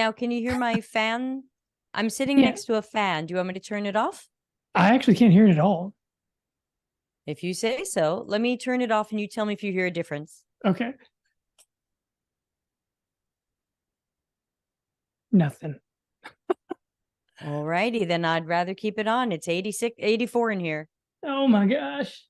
Now, can you hear my fan? I'm sitting Yeah. next to a fan. Do you want me to turn it off? I actually can't hear it at all. If you say so, let me turn it off and you tell me if you hear a difference. Okay. Nothing. All righty, then I'd rather keep it on. It's 86, 84 in here. Oh my gosh.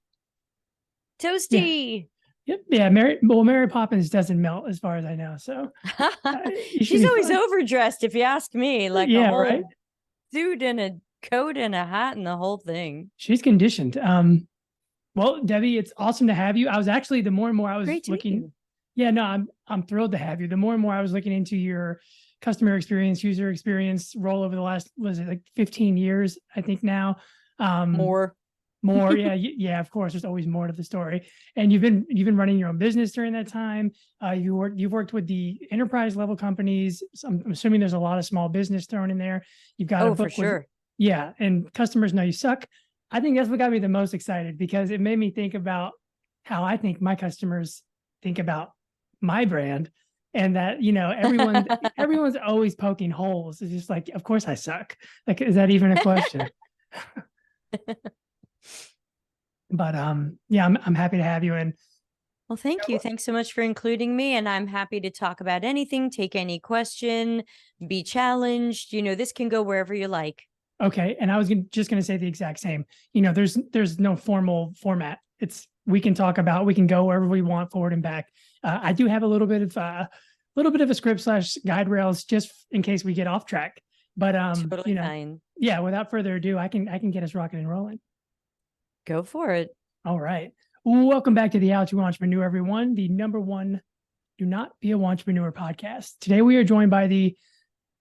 Yeah. Toasty. Yep. Yeah. Mary Poppins doesn't melt as far as I know. So you should She's be always fine. overdressed, if you ask me, like a Yeah. whole Right. suit and a coat and a hat and the whole thing. She's conditioned. Well, Debbie, it's awesome to have you. I was actually, the more and more I was Great to meet looking, you. yeah, no, I'm thrilled to have you. The more and more I was looking into your customer experience, user experience role over the last, was it like 15 years, I think now. More. Yeah, yeah, of course, there's always more to the story. And you've been running your own business during that time. You've worked with the enterprise level companies. So I'm assuming there's a lot of small business thrown in there. You've got a Oh, for book with, sure. yeah, and customers know you suck. I think that's what got me the most excited, because it made me think about how I think my customers think about my brand, and that, everyone's always poking holes. It's just like, of course I suck. Like, is that even a question? But yeah, I'm happy to have you. And Well, thank you. Thanks so much for including me. And I'm happy to talk about anything, take any question, be challenged. This can go wherever you like. okay, and I was just going to say the exact same. There's no formal format. We can talk about, we can go wherever we want, forward and back. I do have a little bit of a script / guide rails just in case we get off track. But Totally fine. yeah, without further ado, I can get us rocking and rolling. Go for it. All right. Welcome back to the How to Entrepreneur, everyone. The #1 Do Not Be a Wantrepreneur podcast. Today we are joined by the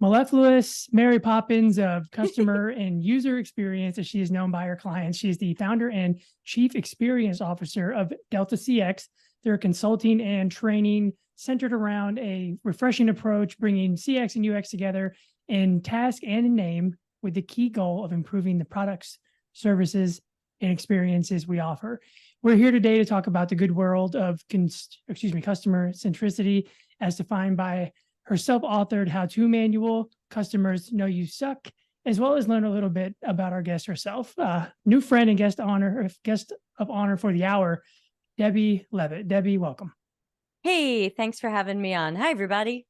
mellifluous Mary Poppins of customer and user experience, as she is known by her clients. She is the founder and chief experience officer of Delta CX. They're consulting and training centered around a refreshing approach, bringing CX and UX together in task and in name, with the key goal of improving the products, services, and experiences we offer. We're here today to talk about the good world of customer centricity, as defined by her self-authored how-to manual, Customers Know You Suck, as well as learn a little bit about our guest herself. New friend and guest of honor for the hour, Debbie Levitt. Debbie, welcome. Hey, thanks for having me on. Hi, everybody.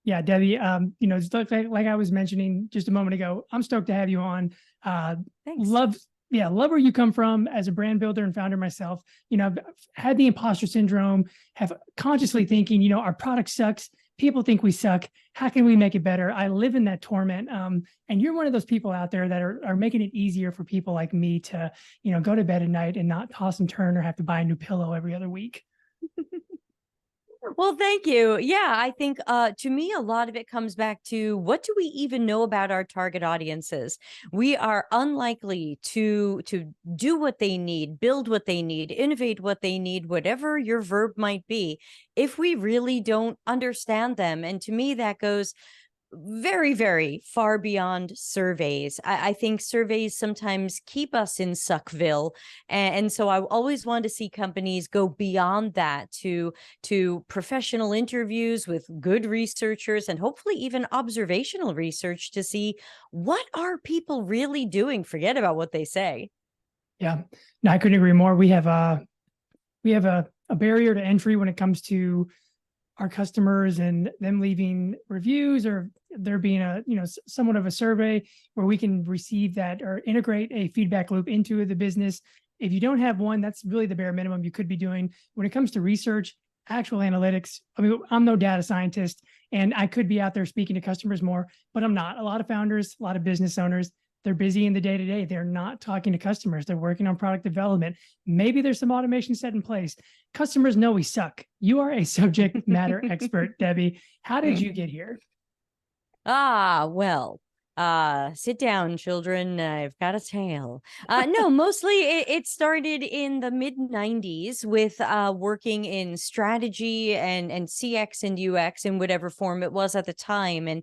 Yeah, Debbie, just like I was mentioning just a moment ago, I'm stoked to have you on. Thanks. Love where you come from as a brand builder and founder myself. I've had the imposter syndrome, have consciously thinking, our product sucks. People think we suck. How can we make it better? I live in that torment. And you're one of those people out there that are making it easier for people like me to, go to bed at night and not toss and turn or have to buy a new pillow every other week. Well, thank you. Yeah, I think to me, a lot of it comes back to, what do we even know about our target audiences? We are unlikely to do what they need, build what they need, innovate what they need, whatever your verb might be, if we really don't understand them. And to me, that goes very, very far beyond surveys. I think surveys sometimes keep us in Suckville. And so I always want to see companies go beyond that to professional interviews with good researchers, and hopefully even observational research, to see, what are people really doing? Forget about what they say. Yeah, no, I couldn't agree more. We have a barrier to entry when it comes to our customers and them leaving reviews, or there being somewhat of a survey where we can receive that or integrate a feedback loop into the business. If you don't have one, that's really the bare minimum you could be doing. When it comes to research, actual analytics, I'm no data scientist, and I could be out there speaking to customers more, but I'm not. A lot of founders, a lot of business owners, they're busy in the day-to-day. They're not talking to customers. They're working on product development. Maybe there's some automation set in place. Customers know we suck. You are a subject matter expert, Debbie. How did you get here? Well, Sit down, children. I've got a tale. No, mostly it started in the mid 90s with working in strategy and CX and UX in whatever form it was at the time. And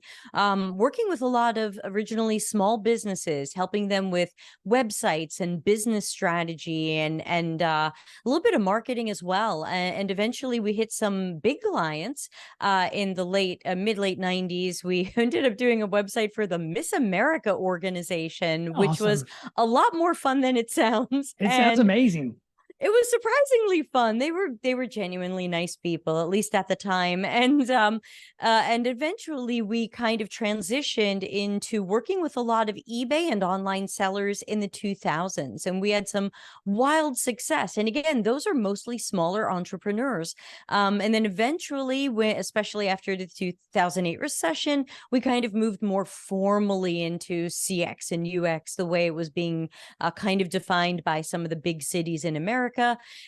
working with a lot of originally small businesses, helping them with websites and business strategy and a little bit of marketing as well. And eventually we hit some big clients in the mid late 90s. We ended up doing a website for the Miss America organization, which was Awesome. a lot more fun than it sounds. It sounds And amazing. it was surprisingly fun. They were genuinely nice people, at least at the time. And eventually we kind of transitioned into working with a lot of eBay and online sellers in the 2000s, and we had some wild success. And again, those are mostly smaller entrepreneurs. And then eventually, especially after the 2008 recession, we kind of moved more formally into CX and UX, the way it was being kind of defined by some of the big cities in America.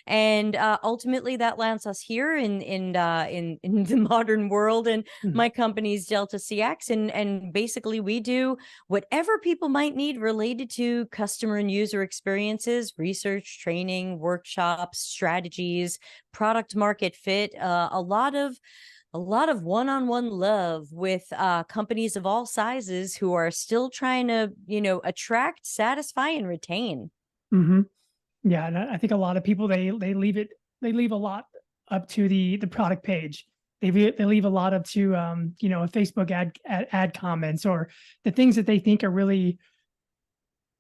And ultimately that lands us here in the modern world. And Mhm. my company's Delta CX, and basically we do whatever people might need related to customer and user experiences, research, training, workshops, strategies, product market fit, a lot of one-on-one love with companies of all sizes who are still trying to, attract, satisfy, and retain. Mm-hmm. Yeah, and I think a lot of people they leave a lot up to the product page. They leave a lot up to a Facebook ad comments, or the things that they think are really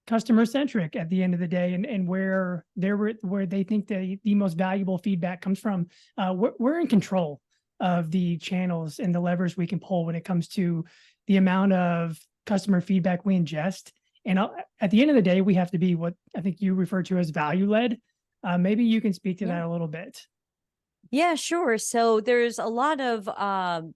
customer centric at the end of the day, and where they think the most valuable feedback comes from. We're in control of the channels and the levers we can pull when it comes to the amount of customer feedback we ingest. And at the end of the day, we have to be what I think you refer to as value led. Maybe you can speak to Yeah. that a little bit. Yeah, sure. So there's a lot of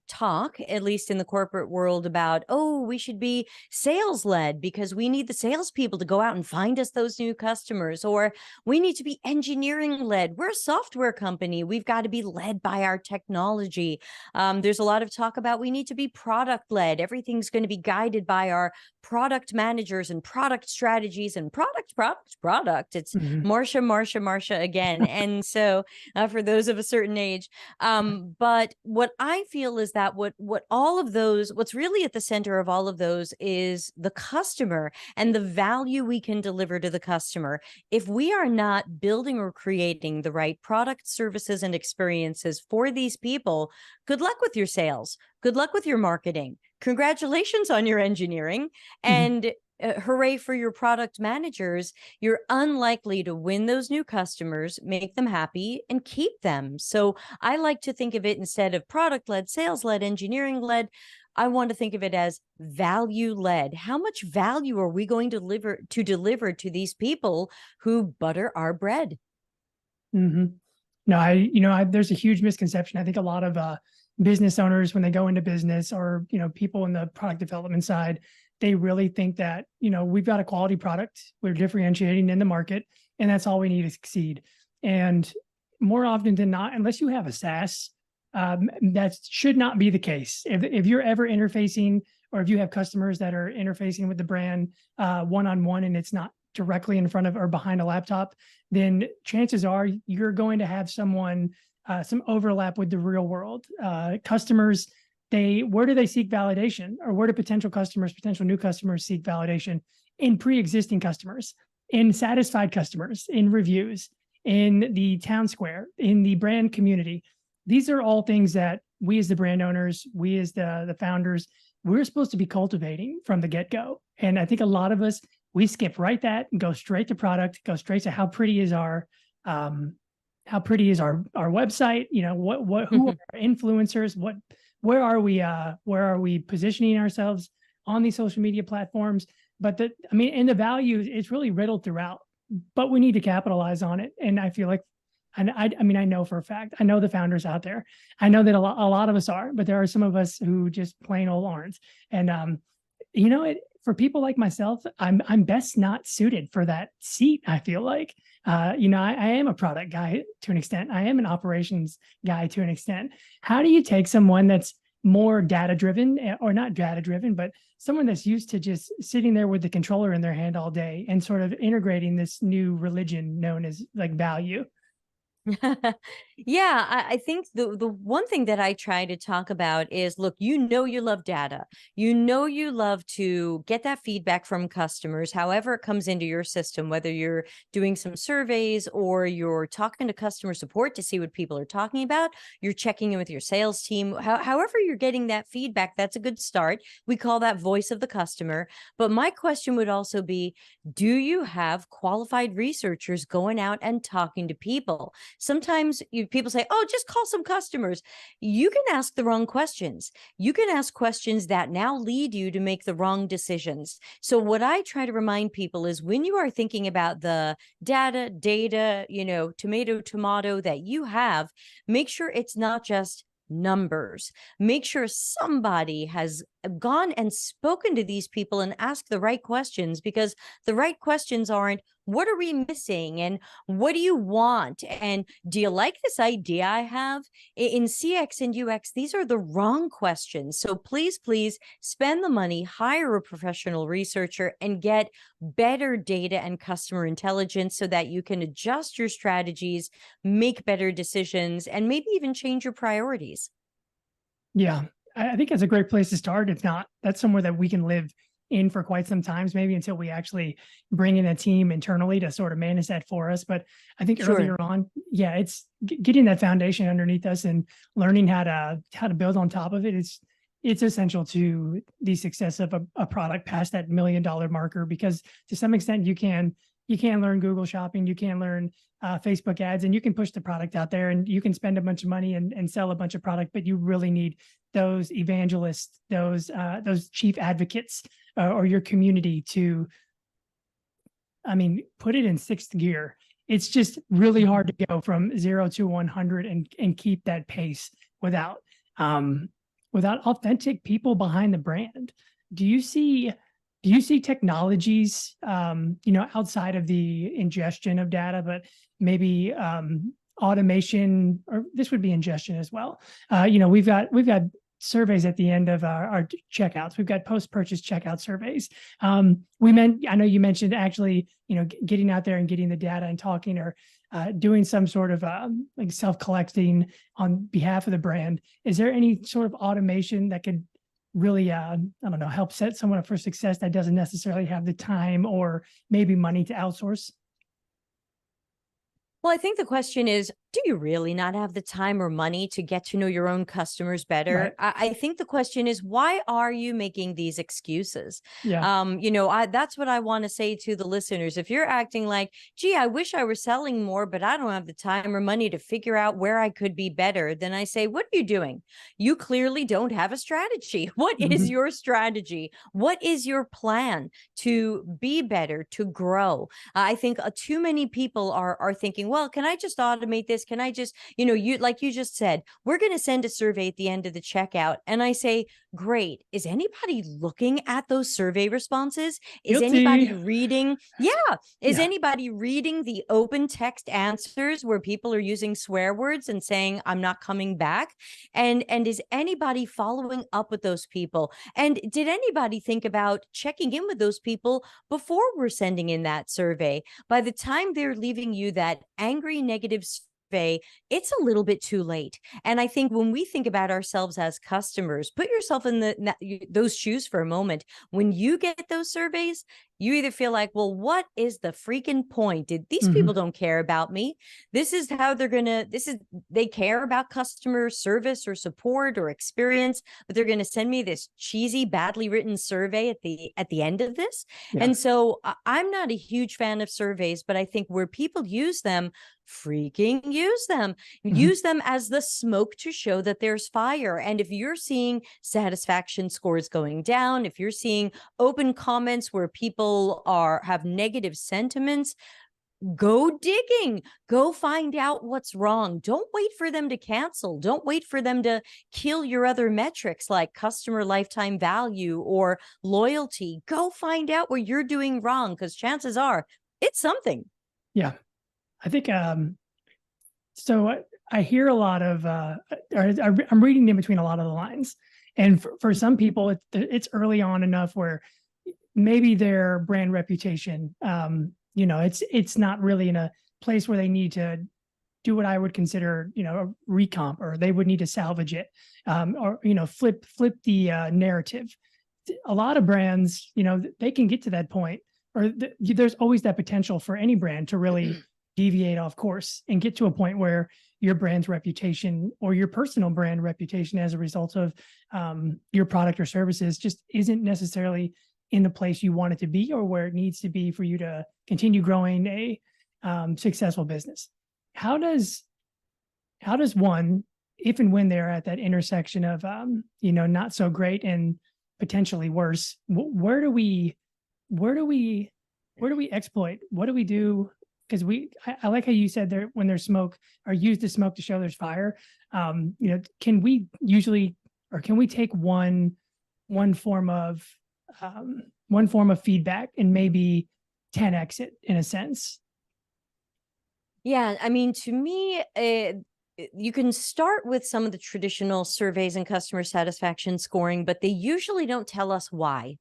talk, at least in the corporate world, about, oh, we should be sales led because we need the salespeople to go out and find us those new customers, or we need to be engineering led. We're a software company. We've got to be led by our technology. There's a lot of talk about we need to be product led. Everything's going to be guided by our product managers and product strategies and product. It's Mhm. Marsha again. And so for those of a certain age. But what I feel is that what all of those, what's really at the center of all of those is the customer and the value we can deliver to the customer. If we are not building or creating the right product, services, and experiences for these people, good luck with your sales. Good luck with your marketing. Congratulations on your engineering. Mhm. And hooray for your product managers. You're unlikely to win those new customers, make them happy, and keep them. So I like to think of it, instead of product led, sales led, engineering led, I want to think of it as value led. How much value are we going to deliver to these people who butter our bread? Mhm. No, there's a huge misconception. I think a lot of business owners, when they go into business, or people in the product development side, they really think that we've got a quality product, we're differentiating in the market, and that's all we need to succeed. And more often than not, unless you have a SaaS, that should not be the case. If you're ever interfacing, or if you have customers that are interfacing with the brand one-on-one, and it's not directly in front of or behind a laptop, then chances are you're going to have some overlap with the real world. Customers, where do they seek validation, or where do potential new customers seek validation? In pre-existing customers, in satisfied customers, in reviews, in the town square, in the brand community. These are all things that we as the brand owners, we as the founders, we're supposed to be cultivating from the get-go. And I think a lot of us, we skip right that and go straight to product, go straight to how pretty is our website, who are our influencers, where are we positioning ourselves on these social media platforms. But the value is really riddled throughout, but we need to capitalize on it. And I feel like, and I know for a fact, I know the founders out there, I know that a lot of us are, but there are some of us who just plain old aren't. And for people like myself, I'm best not suited for that seat. I feel like, I am a product guy to an extent. I am an operations guy to an extent. How do you take someone that's more data driven, or not data driven, but someone that's used to just sitting there with the controller in their hand all day and sort of integrating this new religion known as like value. Yeah, I think the one thing that I try to talk about is, look, you love data. You love to get that feedback from customers, however it comes into your system, whether you're doing some surveys or you're talking to customer support to see what people are talking about, you're checking in with your sales team. However you're getting that feedback, that's a good start. We call that voice of the customer. But my question would also be, do you have qualified researchers going out and talking to people? Sometimes people say, oh, just call some customers. You can ask the wrong questions. You can ask questions that now lead you to make the wrong decisions. So what I try to remind people is, when you are thinking about the data, tomato that you have, make sure it's not just numbers. Make sure somebody has gone and spoken to these people and asked the right questions, because the right questions aren't, what are we missing? And what do you want? And do you like this idea I have? In CX and UX, these are the wrong questions. So please spend the money, hire a professional researcher, and get better data and customer intelligence so that you can adjust your strategies, make better decisions, and maybe even change your priorities. Yeah, I think that's a great place to start. If not, that's somewhere that we can live in for quite some times, maybe until we actually bring in a team internally to sort of manage that for us. But I think Sure. earlier on, yeah, it's getting that foundation underneath us and learning how to build on top of it. It's essential to the success of a product past that $1 million marker, because to some extent you can learn Google Shopping, you can learn Facebook ads, and you can push the product out there, and you can spend a bunch of money and sell a bunch of product, but you really need those evangelists, those chief advocates, or your community to, put it in sixth gear. It's just really hard to go from 0 to 100 and keep that pace without authentic people behind the brand. Do you see technologies, outside of the ingestion of data, but maybe automation, or this would be ingestion as well? We've got surveys at the end of our checkouts. We've got post-purchase checkout surveys. I know you mentioned actually, getting out there and getting the data and talking, or doing some sort of like self-collecting on behalf of the brand. Is there any sort of automation that could really, help set someone up for success that doesn't necessarily have the time or maybe money to outsource? Well, I think the question is, do you really not have the time or money to get to know your own customers better? Right. I think the question is, why are you making these excuses? Yeah. That's what I want to say to the listeners. If you're acting like, gee, I wish I were selling more, but I don't have the time or money to figure out where I could be better, then I say, what are you doing? You clearly don't have a strategy. What is Mhm. your strategy? What is your plan to be better, to grow? I think too many people are thinking, well, can I just automate this? Can I just, like you just said, we're going to send a survey at the end of the checkout. And I say, great. Is anybody looking at those survey responses? Is Guilty. anybody reading? Yeah. Is Yeah. anybody reading the open text answers where people are using swear words and saying, I'm not coming back? And is anybody following up with those people? And did anybody think about checking in with those people before we're sending in that survey? By the time they're leaving you that angry, negative survey, it's a little bit too late. And I think when we think about ourselves as customers, put yourself in those shoes for a moment. When you get those surveys, you either feel like, well, what is the freaking point? These Mhm. people don't care about me. This is how they care about customer service or support or experience, but they're going to send me this cheesy, badly written survey at the end of this. Yeah. And so I'm not a huge fan of surveys, but I think where people use them, freaking use them. Mhm. Use them as the smoke to show that there's fire. And if you're seeing satisfaction scores going down, if you're seeing open comments where people have negative sentiments, go digging, go find out what's wrong. Don't wait for them to cancel. Don't wait for them to kill your other metrics like customer lifetime value or loyalty. Go find out what you're doing wrong, because chances are it's something. Yeah. I think, so I hear a lot of, I'm reading in between a lot of the lines. And for some people, it's early on enough where maybe their brand reputation, it's not really in a place where they need to do what I would consider, a recomp, or they would need to salvage it, or flip the narrative. A lot of brands, they can get to that point, or there's always that potential for any brand to really deviate off course and get to a point where your brand's reputation or your personal brand reputation as a result of your product or services just isn't necessarily in the place you want it to be, or where it needs to be for you to continue growing a successful business. How does one, if and when they're at that intersection of not so great and potentially worse, where do we exploit? What do we do? Because I like how you said there, when there's smoke, or use the smoke to show there's fire. Can we usually, or can we take one form of feedback and maybe 10x it in a sense? Yeah, I mean, to me, you can start with some of the traditional surveys and customer satisfaction scoring, but they usually don't tell us why.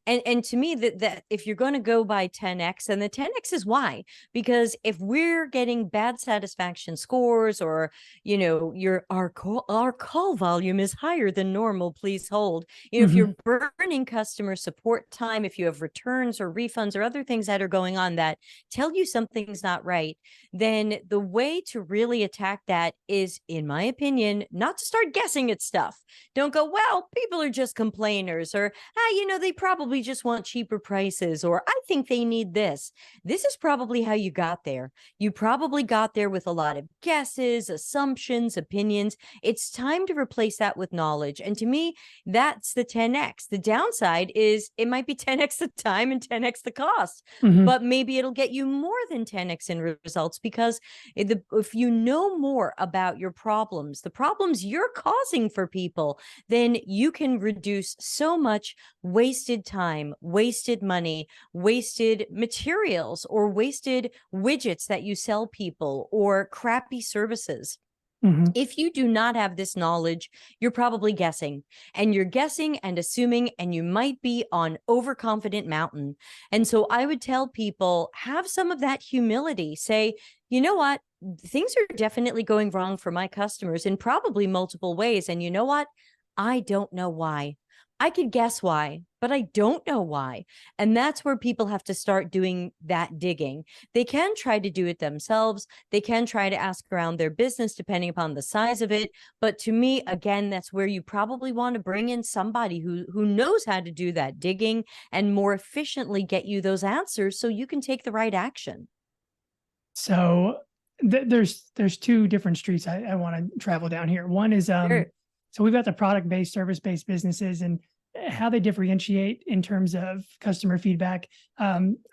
And to me, that if you're going to go by 10x, and the 10x is why, because if we're getting bad satisfaction scores, or our call volume is higher than normal, please hold. If you're burning customer support time, if you have returns or refunds or other things that are going on that tell you something's not right, then the way to really attack that is, in my opinion, not to start guessing at stuff. Don't go, well, people are just complainers, or they probably just want cheaper prices, or I think they need this. This is probably how you got there. You probably got there with a lot of guesses, assumptions, opinions. It's time to replace that with knowledge. And to me, that's the 10x. The downside is it might be 10x the time and 10x the cost, but maybe it'll get you more than 10x in results, because if you know more about your problems, the problems you're causing for people, then you can reduce so much wasted time, wasted money, wasted materials, or wasted widgets that you sell people, or crappy services. If you do not have this knowledge, you're probably guessing, and you're guessing and assuming, and you might be on overconfident mountain. And so I would tell people, have some of that humility. Say, you know what? Things are definitely going wrong for my customers in probably multiple ways. And you know what? I don't know why. I could guess why, but I don't know why. And that's where people have to start doing that digging. They can try to do it themselves. They can try to ask around their business, depending upon the size of it. But to me, again, that's where you probably want to bring in somebody who knows how to do that digging and more efficiently get you those answers so you can take the right action. So there's two different streets I want to travel down here. One is, Sure. So we've got the product-based, service-based businesses, and how they differentiate in terms of customer feedback.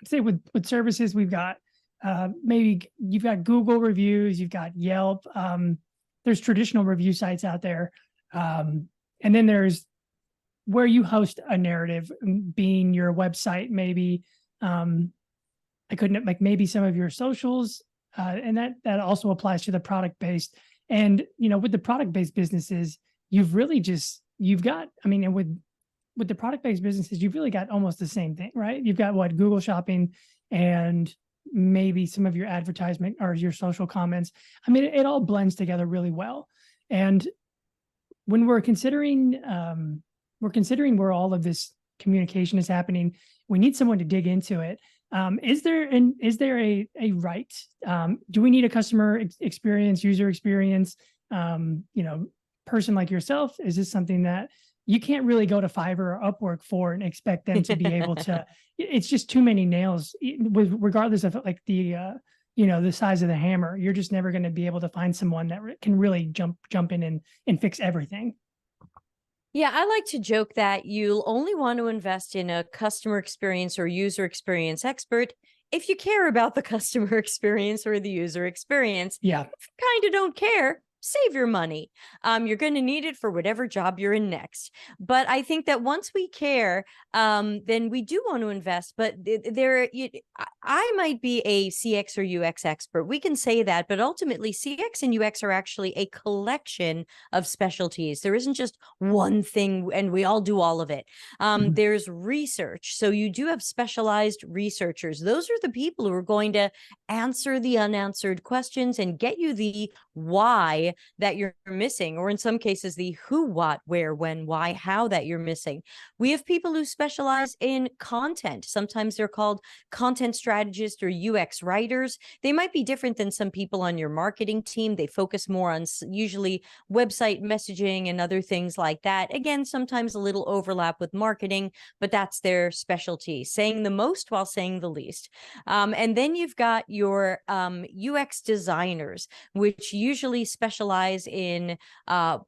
Say with services, we've got maybe you've got Google reviews, you've got Yelp. There's traditional review sites out there, and then there's where you host a narrative, being your website, maybe maybe some of your socials, and that also applies to the product-based. And with the product-based businesses, you've got with the product-based businesses, you've really got almost the same thing, right? You've got Google Shopping, and maybe some of your advertisement or your social comments. It all blends together really well. And when we're considering where all of this communication is happening, we need someone to dig into it. Is there a right? Do we need a customer experience, user experience, person like yourself? Is this something that you can't really go to Fiverr or Upwork for and expect them to be able to? It's just too many nails, regardless of the size of the hammer. You're just never going to be able to find someone that can really jump in and fix everything. Yeah, I like to joke that you'll only want to invest in a customer experience or user experience expert if you care about the customer experience or the user experience. Yeah. If you kind of don't care, save your money. You're going to need it for whatever job you're in next. But I think that once we care, then we do want to invest. But I might be a CX or UX expert. We can say that, but ultimately CX and UX are actually a collection of specialties. There isn't just one thing and we all do all of it. There's research. So you do have specialized researchers. Those are the people who are going to answer the unanswered questions and get you the why that you're missing, or in some cases, the who, what, where, when, why, how that you're missing. We have people who specialize in content. Sometimes they're called content strategists or UX writers. They might be different than some people on your marketing team. They focus more on usually website messaging and other things like that. Again, sometimes a little overlap with marketing, but that's their specialty, saying the most while saying the least. And then you've got your UX designers, which usually specialize in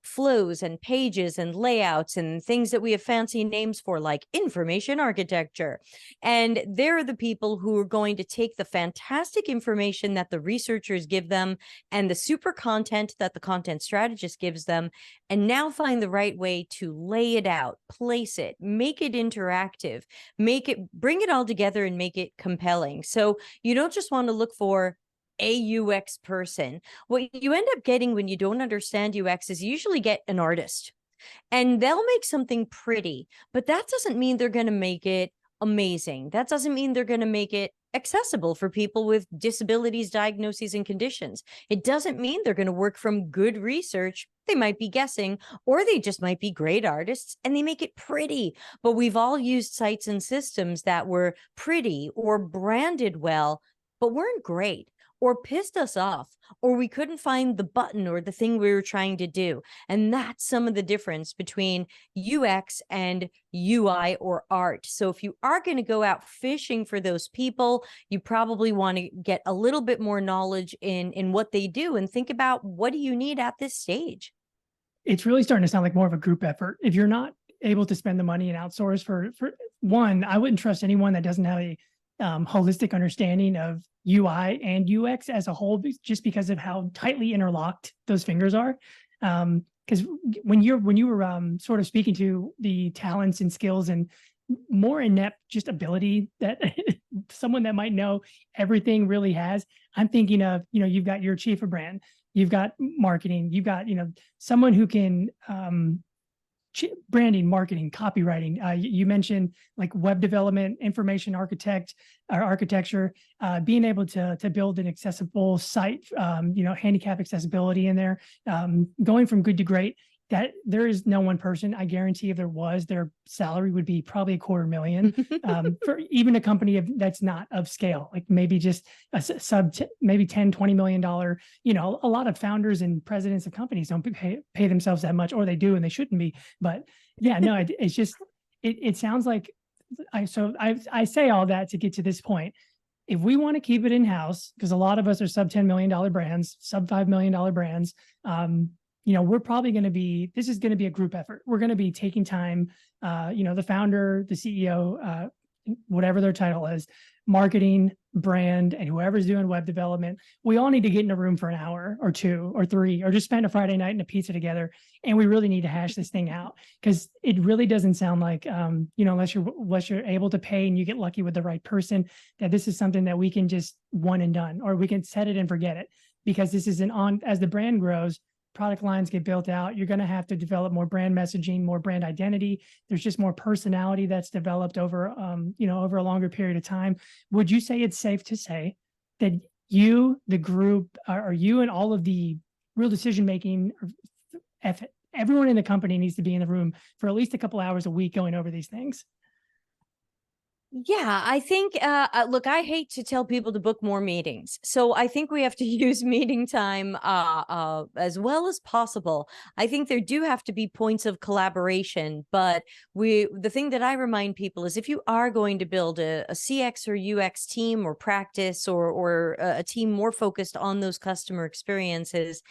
flows and pages and layouts and things that we have fancy names for, like information architecture. And they're the people who are going to take the fantastic information that the researchers give them and the super content that the content strategist gives them, and now find the right way to lay it out, place it, make it interactive, bring it all together and make it compelling. So you don't just want to look for a UX person. What you end up getting when you don't understand UX is you usually get an artist, and they'll make something pretty, but that doesn't mean they're going to make it amazing. That doesn't mean they're going to make it accessible for people with disabilities, diagnoses, and conditions. It doesn't mean they're going to work from good research. They might be guessing, or they just might be great artists and they make it pretty. But we've all used sites and systems that were pretty or branded well, but weren't great, or pissed us off, or we couldn't find the button or the thing we were trying to do. And that's some of the difference between UX and UI or art. So if you are going to go out fishing for those people, you probably want to get a little bit more knowledge in what they do and think about, what do you need at this stage? It's really starting to sound like more of a group effort. If you're not able to spend the money and outsource for one, I wouldn't trust anyone that doesn't have a holistic understanding of UI and UX as a whole, just because of how tightly interlocked those fingers are. Because when you were sort of speaking to the talents and skills and more inept just ability that someone that might know everything really has, I'm thinking of, you've got your chief of brand, you've got marketing, you've got, someone who can branding, marketing, copywriting. You mentioned like web development, information architecture, being able to build an accessible site, handicap accessibility in there, going from good to great. That there is no one person. I guarantee if there was, their salary would be probably $250,000 for even a company that's not of scale, like maybe just a maybe $10, $20 million. A lot of founders and presidents of companies don't pay themselves that much, or they do and they shouldn't be. But yeah, no, it's just, it sounds like, I say all that to get to this point. If we want to keep it in-house, because a lot of us are sub $10 million brands, sub $5 million brands, we're probably going to be, this is going to be a group effort. We're going to be taking time, the founder, the CEO, whatever their title is, marketing, brand, and whoever's doing web development. We all need to get in a room for an hour or two or three, or just spend a Friday night and a pizza together. And we really need to hash this thing out, because it really doesn't sound like, unless you're able to pay and you get lucky with the right person, that this is something that we can just one and done, or we can set it and forget it, because this is as the brand grows, product lines get built out, you're going to have to develop more brand messaging, more brand identity. There's just more personality that's developed over, over a longer period of time. Would you say it's safe to say that you, the group, or you and all of the real decision-making, everyone in the company needs to be in the room for at least a couple hours a week going over these things? Yeah, I think, look, I hate to tell people to book more meetings. So I think we have to use meeting time as well as possible. I think there do have to be points of collaboration, but the thing that I remind people is, if you are going to build a CX or UX team or practice, or a team more focused on those customer experiences,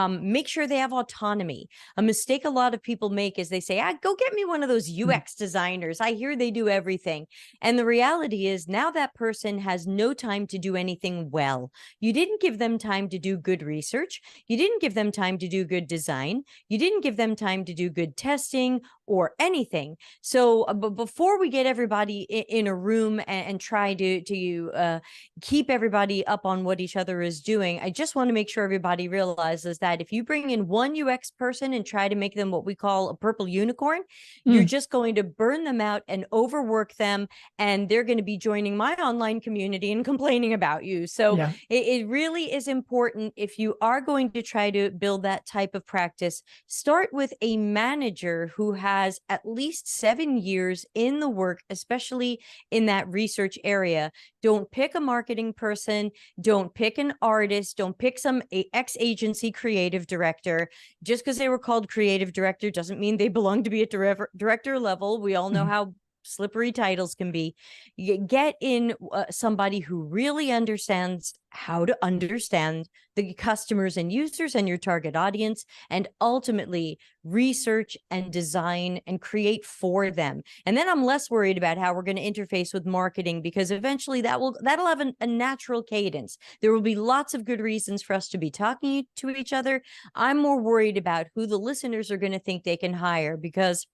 make sure they have autonomy. A mistake a lot of people make is they say, go get me one of those UX designers. I hear they do everything. And the reality is now that person has no time to do anything well. You didn't give them time to do good research. You didn't give them time to do good design. You didn't give them time to do good testing or anything. So but before we get everybody in a room and try to keep everybody up on what each other is doing, I just want to make sure everybody realizes that if you bring in one UX person and try to make them what we call a purple unicorn, you're just going to burn them out and overwork them, and they're going to be joining my online community and complaining about you. So Yeah. it really is important, if you are going to try to build that type of practice, start with a manager who has at least 7 years in the work, especially in that research area. Don't pick a marketing person. Don't pick an artist. Don't pick some ex-agency creative director. Just because they were called creative director doesn't mean they belong to be at director level. We all know how slippery titles can be. You get in somebody who really understands how to understand the customers and users and your target audience, and ultimately research and design and create for them. And then I'm less worried about how we're going to interface with marketing, because eventually that'll have a natural cadence. There will be lots of good reasons for us to be talking to each other. I'm more worried about who the listeners are going to think they can hire, because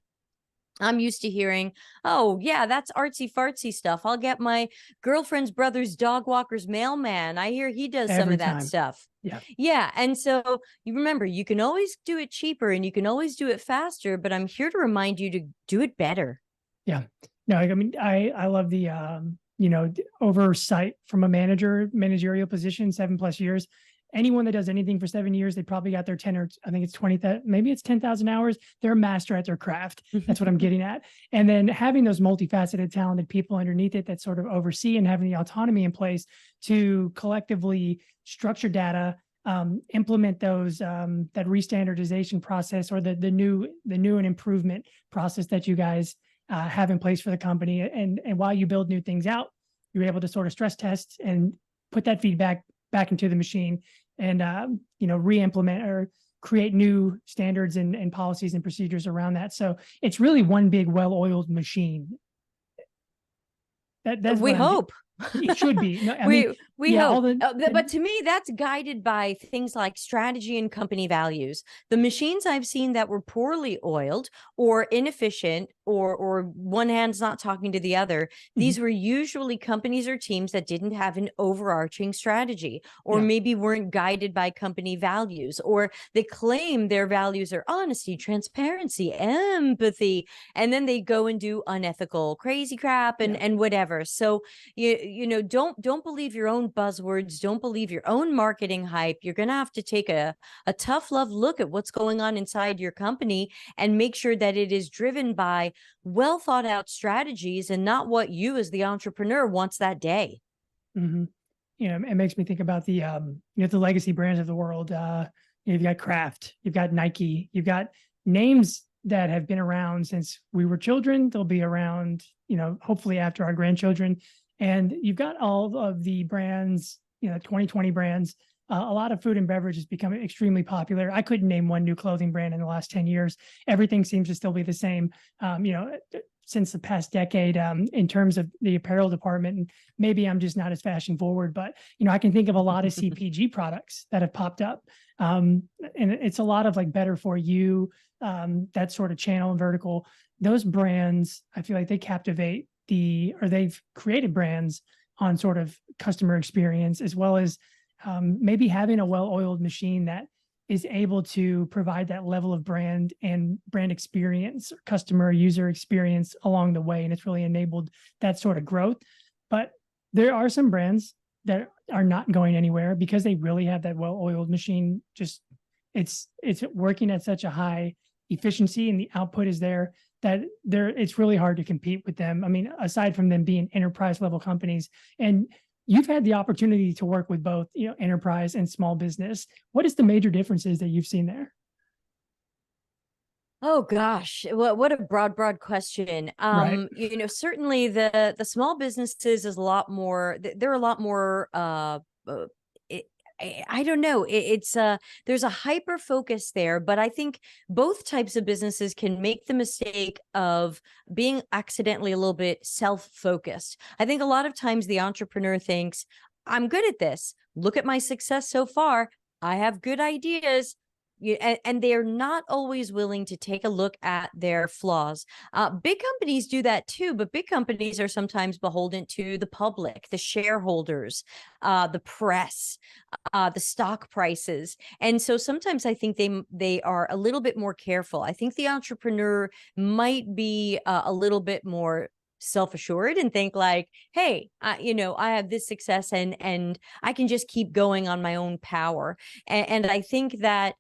I'm used to hearing, oh, yeah, that's artsy fartsy stuff. I'll get my girlfriend's brother's dog walker's mailman. I hear he does some Every of that time. stuff. Yeah. Yeah. And so you remember, you can always do it cheaper and you can always do it faster, but I'm here to remind you to do it better. Yeah. No, I mean, I love the, oversight from a managerial position, 7+ years. Anyone that does anything for 7 years, they probably got their 10, or I think it's 20, maybe it's 10,000 hours. They're a master at their craft. That's what I'm getting at. And then having those multifaceted, talented people underneath it that sort of oversee, and having the autonomy in place to collectively structure data, implement those, that restandardization process, or the new and improvement process that you guys have in place for the company. And while you build new things out, you're able to sort of stress test and put that feedback back into the machine, and re-implement or create new standards and policies and procedures around that. So it's really one big well-oiled machine. That's we hope. It should be. No, we hope. but But to me, that's guided by things like strategy and company values. The machines I've seen that were poorly oiled or inefficient, or one hand's not talking to the other, these were usually companies or teams that didn't have an overarching strategy, or maybe weren't guided by company values, or they claim their values are honesty, transparency, empathy, and then they go and do unethical, crazy crap and whatever. So don't believe your own buzzwords. Don't believe your own marketing hype. You're going to have to take a tough love look at what's going on inside your company and make sure that it is driven by well thought out strategies and not what you as the entrepreneur wants that day. It makes me think about the, the legacy brands of the world. You've got Kraft, you've got Nike, you've got names that have been around since we were children. They'll be around, hopefully after our grandchildren. And you've got all of the brands, 2020 brands. A lot of food and beverage has become extremely popular. I couldn't name one new clothing brand in the last 10 years. Everything seems to still be the same, since the past decade, in terms of the apparel department. And maybe I'm just not as fashion forward, but, I can think of a lot of CPG products that have popped up. And it's a lot of like better for you, that sort of channel and vertical. Those brands, I feel like they captivate they've created brands on sort of customer experience, as well as maybe having a well-oiled machine that is able to provide that level of brand experience, or customer user experience along the way. And it's really enabled that sort of growth. But there are some brands that are not going anywhere because they really have that well-oiled machine. Just it's working at such a high efficiency, and the output is there, that it's really hard to compete with them. I mean, aside from them being enterprise level companies, and you've had the opportunity to work with both, enterprise and small business. What is the major differences that you've seen there? Oh gosh, what a broad question. Right. Certainly the small businesses is a lot more. They're a lot more I don't know. It's there's a hyper focus there, but I think both types of businesses can make the mistake of being accidentally a little bit self-focused. I think a lot of times the entrepreneur thinks, I'm good at this. Look at my success so far. I have good ideas. And they're not always willing to take a look at their flaws. Big companies do that too, but big companies are sometimes beholden to the public, the shareholders, the press, the stock prices. And so sometimes I think they are a little bit more careful. I think the entrepreneur might be a little bit more self-assured and think like, hey, I have this success and I can just keep going on my own power. And I think that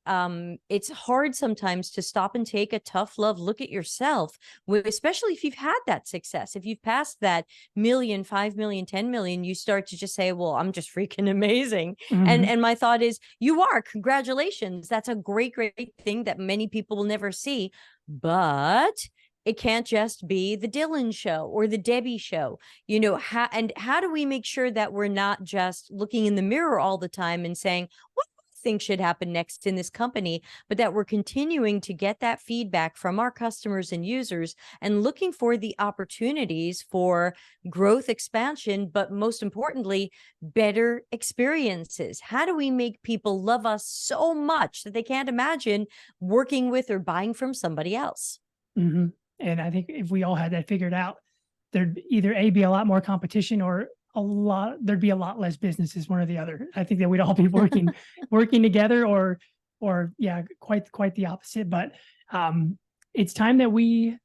it's hard sometimes to stop and take a tough love look at yourself, especially if you've had that success. If you've passed that million, 5 million, 10 million, you start to just say, well, I'm just freaking amazing. Mhm. And my thought is, you are. Congratulations. That's a great, great thing that many people will never see. But it can't just be the Dylan show or the Debbie show. How do we make sure that we're not just looking in the mirror all the time and saying, what do I think should happen next in this company, but that we're continuing to get that feedback from our customers and users and looking for the opportunities for growth, expansion, but most importantly, better experiences? How do we make people love us so much that they can't imagine working with or buying from somebody else? Mhm. And I think if we all had that figured out, there'd either be a lot more competition or there'd be a lot less businesses, one or the other. I think that we'd all be working together or yeah, quite the opposite. But it's time that we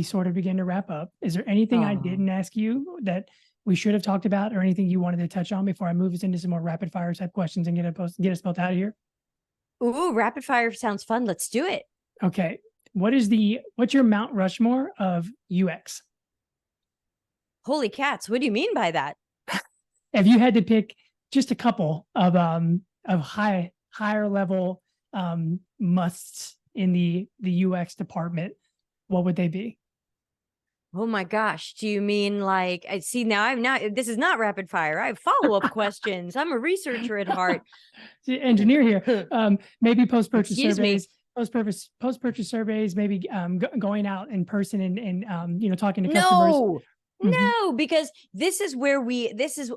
sort of begin to wrap up. Is there anything I Oh. didn't ask you that we should have talked about, or anything you wanted to touch on before I move us into some more rapid fire type questions and get us both out of here? Ooh, rapid fire sounds fun. Let's do it. Okay. What's your Mount Rushmore of UX? Holy cats. What do you mean by that? If you had to pick just a couple of higher level musts in the UX department, what would they be? Oh my gosh. Do you mean like, I see now this is not rapid fire. I have follow-up questions. I'm a researcher at heart. The engineer here. Maybe post-purchase Excuse me. surveys, post-purchase surveys, maybe going out in person and talking to customers. No, Mhm. no, because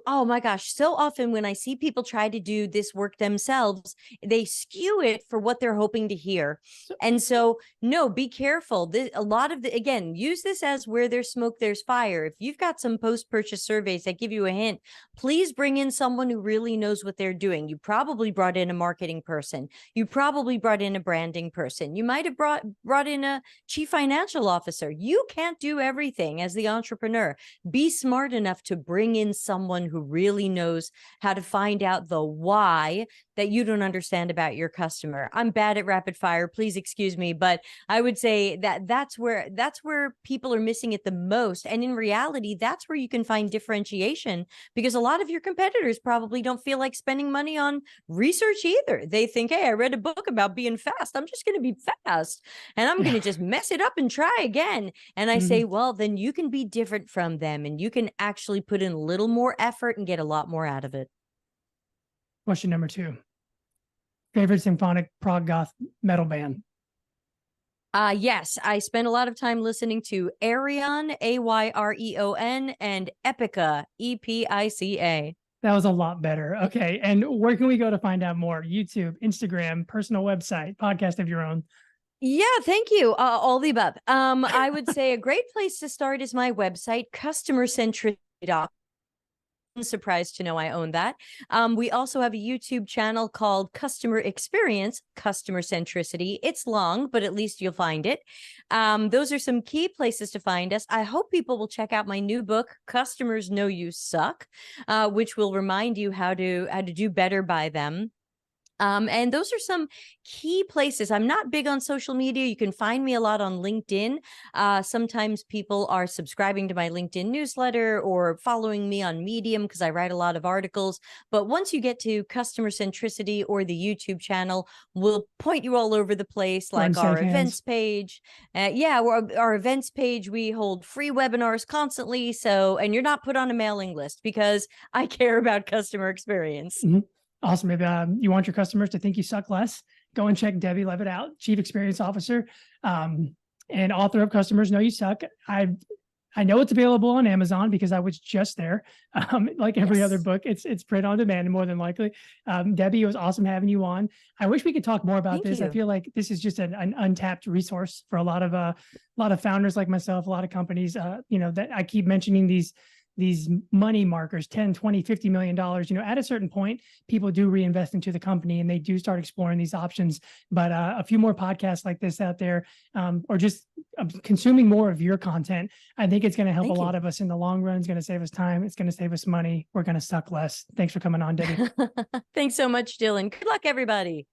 oh my gosh, so often when I see people try to do this work themselves, they skew it for what they're hoping to hear. So, And so, no, be careful. A lot of again, use this as where there's smoke, there's fire. If you've got some post-purchase surveys that give you a hint, please bring in someone who really knows what they're doing. You probably brought in a marketing person. You probably brought in a branding person. You might have brought in a chief financial officer. You can't do everything as the entrepreneur. Be smart enough to bring in someone who really knows how to find out the why that you don't understand about your customer. I'm bad at rapid fire. Please excuse me, but I would say that that's where people are missing it the most. And in reality, that's where you can find differentiation, because a lot of your competitors probably don't feel like spending money on research either. They think, hey, I read a book about being fast. I'm just going to be fast and I'm going yeah. to just mess it up and try again. And I say, Mhm. well, then you can be different from them and you can actually put in a little more effort and get a lot more out of it. Question number 2. Favorite symphonic prog goth metal band? Yes, I spent a lot of time listening to Areon, Ayreon, and Epica, Epica. That was a lot better. Okay. And where can we go to find out more? YouTube, Instagram, personal website, podcast of your own? Yeah, thank you. All the above. I would say a great place to start is my website, Customer-Centric. Surprised to know I own that. We also have a YouTube channel called Customer Experience, Customer Centricity. It's long, but at least you'll find it. Those are some key places to find us. I hope people will check out my new book, Customers Know You Suck, which will remind you how to do better by them. And those are some key places. I'm not big on social media. You can find me a lot on LinkedIn. Sometimes people are subscribing to my LinkedIn newsletter or following me on Medium because I write a lot of articles. But once you get to Customer Centricity or the YouTube channel, we'll point you all over the place, We're in like our safe events hands. page. Yeah, our events page, we hold free webinars constantly. So, and you're not put on a mailing list because I care about customer experience. Mhm. Awesome. If you want your customers to think you suck less, go and check Debbie Levitt out, Chief Experience Officer, and author of Customers Know You Suck. I know it's available on Amazon because I was just there. Like every other book, it's print on demand more than likely. Debbie, it was awesome having you on. I wish we could talk more about this. I feel like this is just an untapped resource for a lot of founders like myself, a lot of companies, that I keep mentioning these money markers, 10, 20, $50 million, at a certain point, people do reinvest into the company and they do start exploring these options. But a few more podcasts like this out there, or just consuming more of your content, I think it's going to help a lot of us in the long run. It's going to save us time. It's going to save us money. We're going to suck less. Thanks for coming on, Debbie. Thanks so much, Dylan. Good luck, everybody.